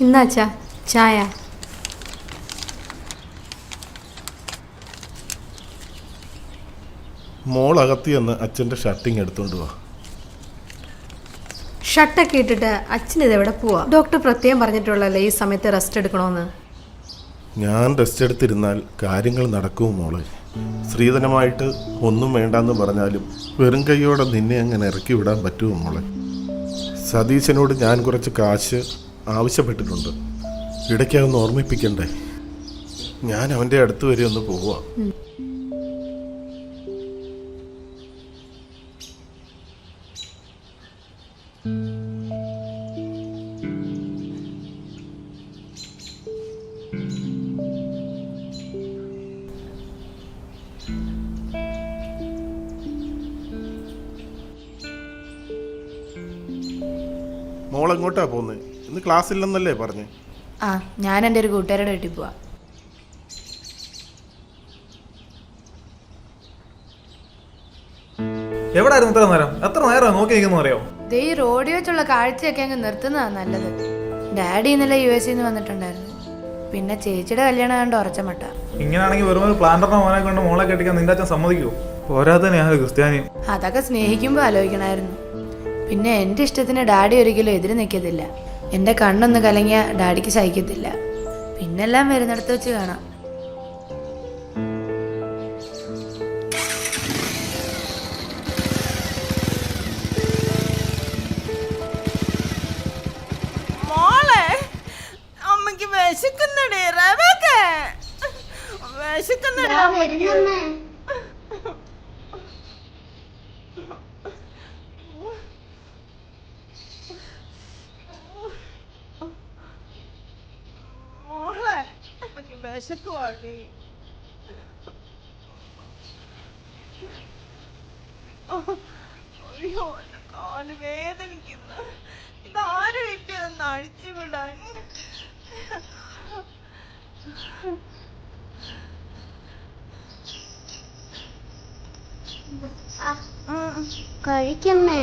ഇന്നാച്ചാ ചായ. മോളകത്തി എന്ന് അച്ഛൻ്റെ ഷർട്ടിങ് എടുത്തോണ്ട് വാ. ഷർട്ടൊക്കെ ഇട്ടിട്ട് അച്ഛൻ ഇതെവിടെ പോവാ? ഡോക്ടർ പ്രത്യേകം പറഞ്ഞിട്ടുള്ളല്ലേ ഈ സമയത്ത് റെസ്റ്റ് എടുക്കണമെന്ന്. ഞാൻ റെസ്റ്റ് എടുത്തിരുന്നാൽ കാര്യങ്ങൾ നടക്കും മോളെ. സ്ത്രീധനമായിട്ട് ഒന്നും വേണ്ടെന്ന് പറഞ്ഞാലും വെറും കൈയോടെ നിന്നെ അങ്ങനെ ഇറക്കി വിടാൻ പറ്റുമോ മോളെ? സതീശനോട് ഞാൻ കുറച്ച് കാശ് ആവശ്യപ്പെട്ടിട്ടുണ്ട്. ഇടയ്ക്കതൊന്ന് ഓർമ്മിപ്പിക്കണ്ടേ? ഞാൻ അവൻ്റെ അടുത്ത് വരെ ഒന്ന് പോവാ. മോളെങ്ങോട്ടാ പോകുന്നത്? ഇന്ന് ക്ലാസ് ഇല്ലെന്നല്ലേ പറഞ്ഞേ? ഞാൻ എൻ്റെ ഒരു കൂട്ടുകാരുടെ വീട്ടിൽ പോവാ. എവിടായിരുന്നു ഇത്ര നേരം? എത്ര നേരം നോക്കി നിൽക്കുന്നു അറിയോ? ഈ റോഡിൽ വെച്ചുള്ള കാഴ്ചയൊക്കെ അങ്ങ് നിർത്തുന്നതാണ് നല്ലത്. ഡാഡി ഇന്നലെ US നിന്ന് വന്നിട്ടുണ്ടായിരുന്നു. പിന്നെ ചേച്ചിയുടെ കല്യാണം കണ്ട് ഉറച്ച മട്ട. ഇങ്ങനെയാണെങ്കിൽ വെറും ഒരു പ്ലാന്ററിന്റെ മോനെ കൊണ്ട് മോളെ കെട്ടിക്കാൻ നിന്റെ അച്ഛൻ സമ്മതിക്കുമോ? പോരാതെ ഞാൻ ഒരു ക്രിസ്ത്യാനിയും. അതൊക്കെ സ്നേഹിക്കുമ്പോൾ ആലോചിക്കണമായിരുന്നു. പിന്നെ എൻ്റെ ഇഷ്ടത്തിന് ഡാഡി ഒരിക്കലും എതിര് നിൽക്കത്തില്ല. എൻ്റെ കണ്ണൊന്ന് കലങ്ങിയ ഡാഡിക്ക് സഹിക്കത്തില്ല. പിന്നെല്ലാം വരുന്നിടത്ത് വെച്ച് കാണാം. മോളെ, അമ്മക്ക് വിശക്കുന്നടേ. വിശക്കുന്നടേ. വിശക്കുവാടി. അയ്യോ, കാല് വേദനിക്കുന്നു. ഇതാരും ഇട്ടൊന്ന് അഴിച്ചു വിടാൻ. കഴിക്കമ്മേ.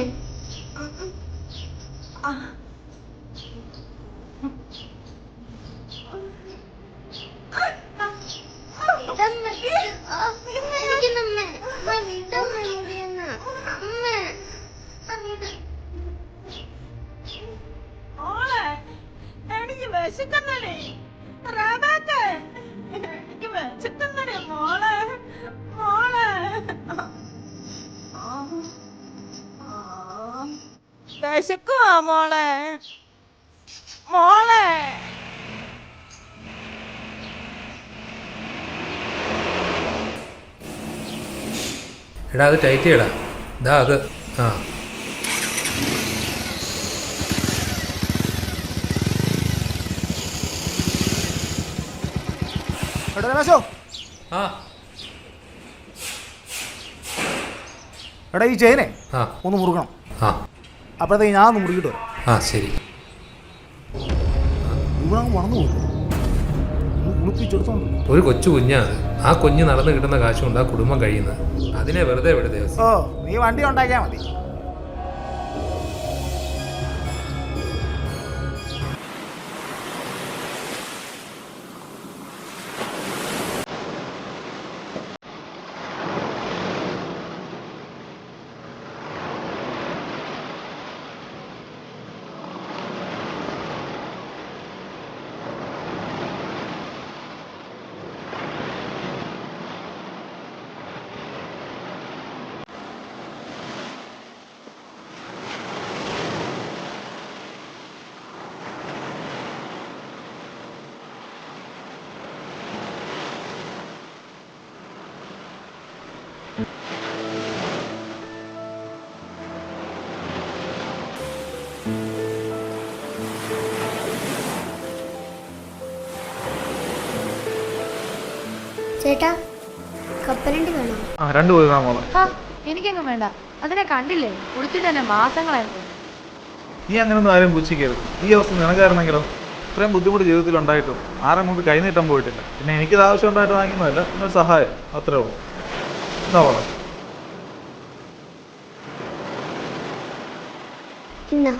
എനിക്ക് വിശക്കുന്നടേ. എനിക്ക് വിശക്കുന്നടേ മോളെ. മോളെ വിശക്കുവാ മോളെ. മോളെ എടാ അത് ടൈറ്റ് ചെയ്യടാ. ഇതാ അത്. എടാ ഈ ചെയിനെ ഒന്ന് മുറുകണം. അപ്പോഴത്തേക്ക് ഞാൻ ഒന്ന് മുറുകിട്ട് വരാം. ശരി. ഇവിടെ വളർന്നു പോകും. കുളിപ്പിച്ചെടുത്തോണ്ട് ഒരു കൊച്ചു കുഞ്ഞാണ്. ആ കുഞ്ഞ് നടന്ന് കിട്ടുന്ന കാശുകൊണ്ട് ആ കുടുംബം കഴിയുന്നത്. അതിനെ വെറുതെ വിടുതേ. നീ വണ്ടി ഉണ്ടാക്കിയാൽ മതി. ചേട്ടാ, കപ്പലണ്ടി വേണോ? രണ്ടു പോയി മോളെ. എനിക്കെങ്ങും വേണ്ട. അതിനെ കണ്ടില്ലേ? കുടിച്ചിട്ട് തന്നെ മാസങ്ങളായിരുന്നു. നീ അങ്ങനൊന്നും ആരും പുച്ഛിക്കരുത്. ഈ അവസ്ഥ നിനക്കായിരുന്നെങ്കിലോ? ഇത്രയും ബുദ്ധിമുട്ട് ജീവിതത്തിൽ ഉണ്ടായിട്ടും ആരും മുമ്പ് കൈ നീട്ടാൻ പോയിട്ടില്ല. പിന്നെ എനിക്കിത് ആവശ്യം ഉണ്ടായിട്ട് വാങ്ങിക്കുന്നതല്ല, എന്നൊരു സഹായം, അത്രേ ഉള്ളൂ. എന്താ മോളെ? ഇന്നാ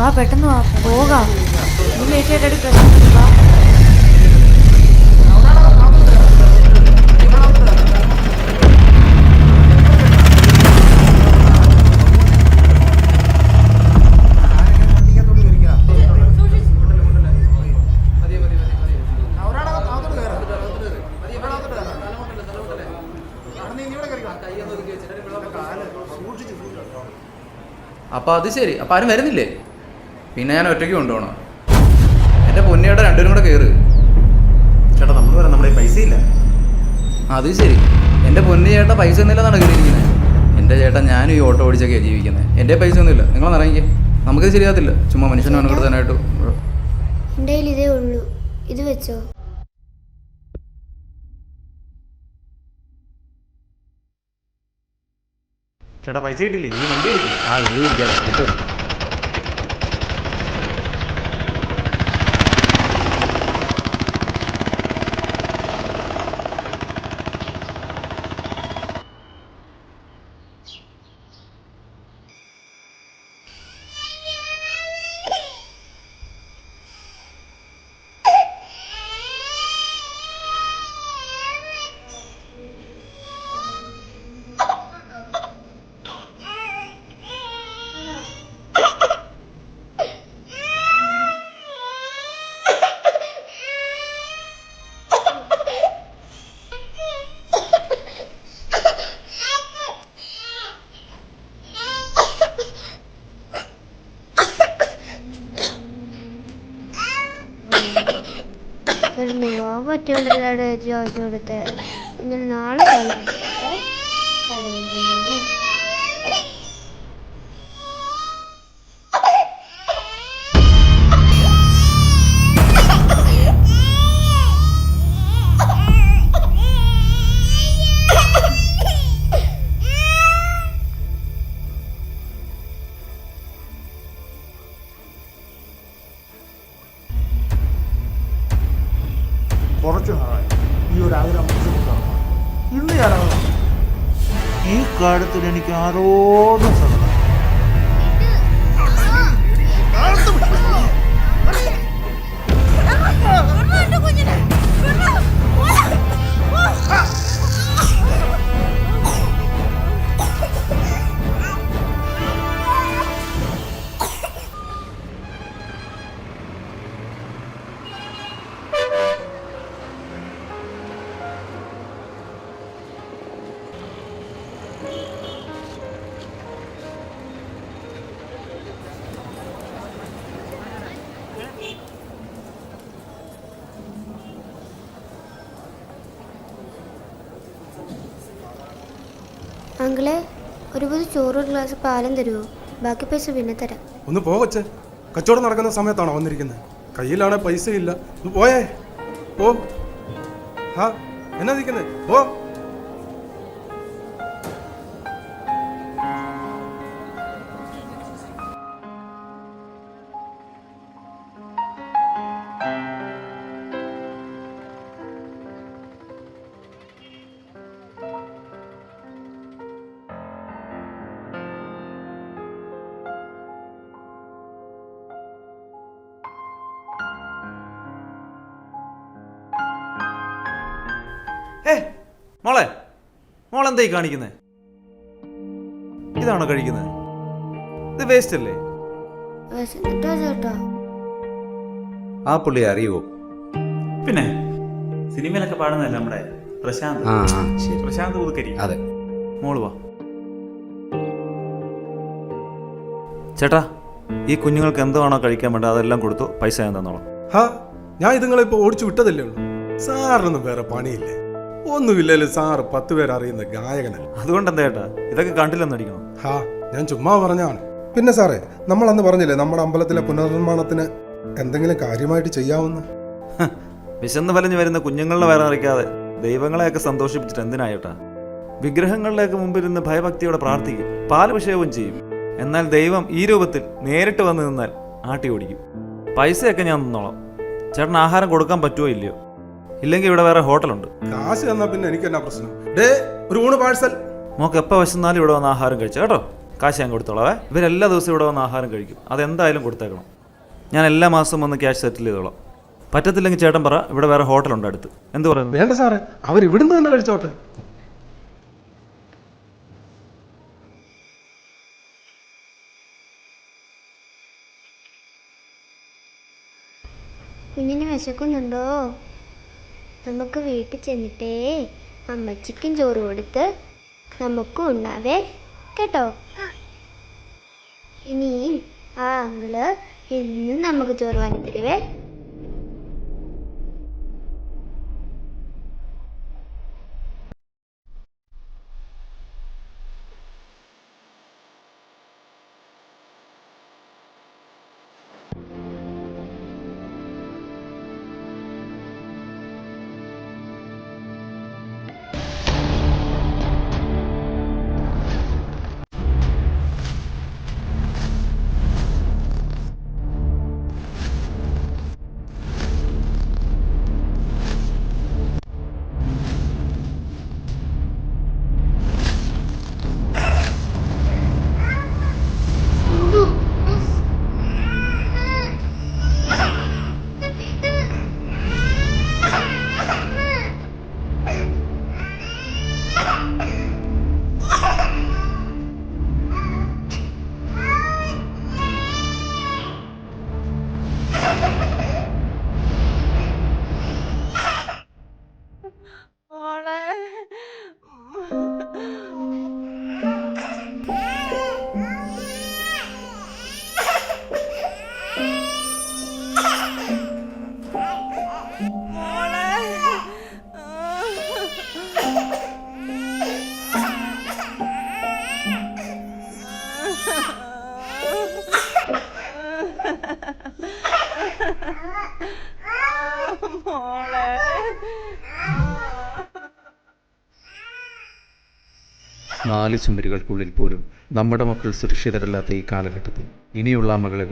വാ പെട്ടെന്ന് വാ പോകാം. നീ ലേറ്റ് ആയിട്ട് പ്രശ്നം വാ. അപ്പോൾ അത് ശരി. അപ്പോൾ ആരും വരുന്നില്ലേ? പിന്നെ ഞാൻ ഒറ്റയ്ക്ക് കൊണ്ടുപോകണം. എൻ്റെ പൊന്നിയുടെ രണ്ടുപേരും കൂടെ കയറ്. ചേട്ടാ നമ്മൾ വരാം, നമ്മുടെ പൈസ ഇല്ല. അത് ശരി. എൻ്റെ പൊന്നി ചേട്ടാ പൈസ ഒന്നുമില്ലെന്നാണ് കയറിയിരിക്കുന്നത്. എൻ്റെ ചേട്ടാ ഞാനും ഈ ഓട്ടോ ഓടിച്ചൊക്കെയാണ് ജീവിക്കുന്നത്. എൻ്റെ പൈസ ഒന്നുമില്ല. നിങ്ങൾ ഇറങ്ങിക്കേ. നമുക്കിത് ശരിയാകത്തില്ല. ചുമ്മാ മനുഷ്യനെ മനപ്പെടുത്താനായിട്ട്. എൻ്റെ കയ്യിൽ ഇതേ ഉള്ളൂ, ഇത് വെച്ചോ. ചേട്ടാ പൈസ കിട്ടില്ലേ? ഈ വണ്ടി എടുക്കും. ഒരു നൂറ് പറ്റുകൊണ്ടല്ലാതെ ചോദിച്ചു കൊടുത്തേ. ഇങ്ങനെ നാളെ കുറച്ച് നാളായി ഈ ഒരു ആഗ്രഹം ഇന്ന് ഞാനാണ്. ഈ കാര്യത്തിൽ എനിക്ക് ആരോടും സമ്മതം. അങ്കിളെ, ഒരു പൊതി ചോറ്, ഒരു ഗ്ലാസ് പാലും തരുമോ? ബാക്കി പൈസ പിന്നെ തരാം. ഒന്ന് പോവച്ചേ, കച്ചവടം നടക്കുന്ന സമയത്താണോ വന്നിരിക്കുന്നത്? കയ്യിലാണെ പൈസ ഇല്ല. ഒന്ന് പോയേ, പോ. ഹാ, എന്നാ നിൽക്കുന്നേ? പോ. മോളെ, മോളെന്തായി കാണിക്കുന്നത്? ഇതാണോ കഴിക്കുന്നത്? ഇത് വേസ്റ്റ് അല്ലേ? ചേട്ടാ ആ പുള്ളിയെ അറിയുമോ? പിന്നെ സിനിമയിലൊക്കെ പാടുന്നതല്ലേ നമ്മുടെ പ്രശാന്ത്. ശരി. പ്രശാന്ത് പുതുക്കരി. അതെ. മോള് വാ. ചേട്ടാ, ഈ കുഞ്ഞുങ്ങൾക്ക് എന്താണോ കഴിക്കാൻ വേണ്ടത് അതെല്ലാം കൊടുത്തു. പൈസ ഞാൻ തന്നോളാം. ഹാ, ഞാൻ ഇതുങ്ങളെ ഇപ്പോൾ ഓടിച്ചു വിട്ടതല്ലേ ഉള്ളൂ. സാറിനൊന്നും വേറെ പണിയില്ലേ? ഒന്നുമില്ലല്ലോ സാറ് 10 പേര് അറിയുന്ന ഗായകനല്ല. അതുകൊണ്ട് എന്താ ചേട്ടാ ഇതൊക്കെ കണ്ടില്ലെന്ന് അടിക്കണം? ഹാ, ഞാൻ ചുമ്മാ പറഞ്ഞാണ്. പിന്നെ സാറേ, നമ്മൾ അന്ന് പറഞ്ഞില്ലേ നമ്മുടെ അമ്പലത്തിലെ പുനർനിർമ്മാണത്തിന് എന്തെങ്കിലും കാര്യമായിട്ട് ചെയ്യാവുന്ന? വിശന്ന് വലഞ്ഞു വരുന്ന കുഞ്ഞുങ്ങളെ വയറ് നിറയ്ക്കാതെ ദൈവങ്ങളെയൊക്കെ സന്തോഷിപ്പിച്ചിട്ട് എന്തിനായിട്ടാ? വിഗ്രഹങ്ങളിലേക്ക് മുമ്പിരുന്ന് ഭയഭക്തിയോടെ പ്രാർത്ഥിക്കും, പാലഭിഷേകവും ചെയ്യും. എന്നാൽ ദൈവം ഈ രൂപത്തിൽ നേരിട്ട് വന്ന് നിന്നാൽ ആട്ടി ഓടിക്കും. പൈസയൊക്കെ ഞാൻ തന്നോളാം. ചേട്ടൻ ആഹാരം കൊടുക്കാൻ പറ്റുമോ ഇല്ലയോ? ഇല്ലെങ്കിൽ ഇവിടെ വേറെ ഹോട്ടലുണ്ട്. കാശ് തന്നാ പിന്നെ എനിക്ക് എന്നാ പ്രശ്നം? ഡേ, ഒരു ഊണ് പാഴ്സൽ. മോക്ക് എപ്പോൾ വിശന്നാലും ഇവിടെ വന്ന് ആഹാരം കഴിച്ചു കേട്ടോ. കാശ് ഞാൻ കൊടുത്തോളാവേ. ഇവരെല്ലാ ദിവസവും ഇവിടെ വന്ന് ആഹാരം കഴിക്കും. അതെന്തായാലും കൊടുത്തേക്കണം. ഞാൻ എല്ലാ മാസവും വന്ന് ക്യാഷ് സെറ്റിൽ ചെയ്തോളാം. പറ്റത്തില്ലെങ്കിൽ ചേട്ടൻ പറ, ഇവിടെ വേറെ ഹോട്ടലുണ്ട് അടുത്ത്. എന്ത് പറയുന്നു? വേണ്ട സാറേ, അവർ ഇവിടുന്ന് തന്നെ കഴിച്ചോട്ടെ. കുഞ്ഞിന് വിശക്കുന്നുണ്ടോ? നമുക്ക് വീട്ടിൽ ചെന്നിട്ടേ അമ്മച്ചിക്കും ചോറ് കൊടുത്ത് നമുക്കും ഉണ്ടാവേ കേട്ടോ. ഇനി ആ അങ്കിള് എന്നും നമുക്ക് ചോറ് വാങ്ങി തരുവേ. മോളെ. മോളെ. 4 ചുമരുകൾക്കുള്ളിൽ പോലും നമ്മുടെ മക്കൾ സുരക്ഷിതരല്ലാത്ത ഈ കാലഘട്ടത്തിൽ ഇനിയുള്ള മകളെ